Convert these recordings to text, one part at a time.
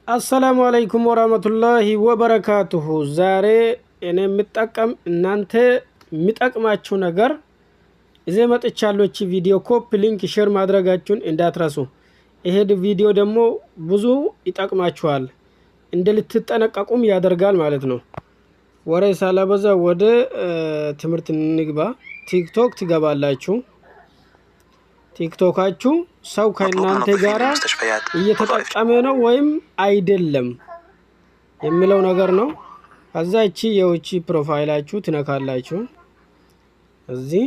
አሰላሙ አለይኩም ወራህመቱላሂ ወበረካቱሁ። ዛሬ እኔ የምጠቀም እናንተ የሚጠቅማችሁ ነገር እዚህ መጥቻለሁ። እቺ ቪዲዮ ኮፒ ሊንክ ሼር ማድረጋችሁን እንዳትረሱ። ይሄ ቪዲዮ ደግሞ ብዙ ይጠቅማችኋል እንድትጠነቀቁም ያደርጋል ማለት ነው። ወሬ ሳላበዛ ወደ ትምህርት እንግባ። ቲክቶክ ትገባላችሁ። ቲክቶካችሁ ሰው ከእናንተ ጋራ እየተጠቀመ ነው ወይም አይደለም የሚለው ነገር ነው። ከዛ እቺ የውጪ ፕሮፋይላችሁ ትነካላችሁ። እዚህ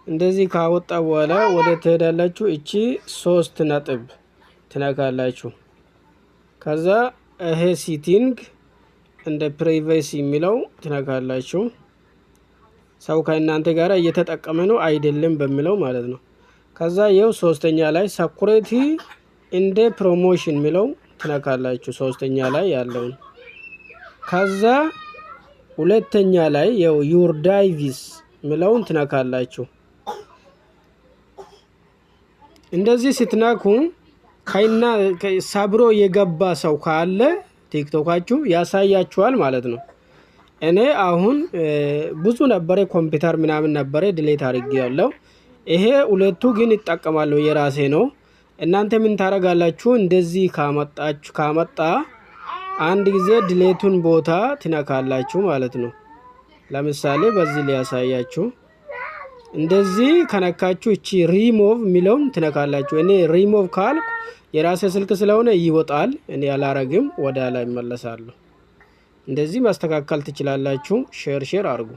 እንደዚህ ካወጣ በኋላ ወደ ትሄዳላችሁ። እቺ 3 ነጥብ ትነካላችሁ። ከዛ ይሄ ሴቲንግ እንደ ፕራይቬሲ የሚለው ትነካላችሁ። ሰው ከእናንተ ጋራ እየተጠቀመ ነው አይደለም በሚለው ማለት ነው። ከዛ ይኸው ሶስተኛ ላይ ሰኩሪቲ እንደ ፕሮሞሽን የሚለው ትነካላችሁ። ሶስተኛ ላይ ያለው ከዛ ሁለተኛ ላይ ይኸው ዩር ዳይቪስ የሚለውን ትነካላችሁ። እንደዚህ ስትነኩ ከይና ሳብሮ የገባ ሰው ካለ ቲክቶካችሁ ያሳያችኋል ማለት ነው። እኔ አሁን ብዙ ነበር ኮምፒውተር ምናምን ነበር ዲሌት አድርጌያለሁ። ይሄ ሁለቱ ግን ይጣቀማሉ የራሴ ነው። እናንተ ምን ታረጋላችሁ? እንደዚህ ካመጣ አንድ ጊዜ ዲሌቱን ቦታ ትነካላችሁ ማለት ነው። ለምሳሌ በዚህ ሊያሳያችሁ። እንደዚህ ከነካችሁ እቺ ሪሞቭ ሚለውን ትነካላችሁ። እኔ ሪሞቭ ካልኩ የራሴ ስልክ ስለሆነ ይወጣል። እኔ አላረግም፣ ወደ ላይ መለሳለሁ። እንደዚህ ማስተካከል ትችላላችሁ። ሼር አድርጉ።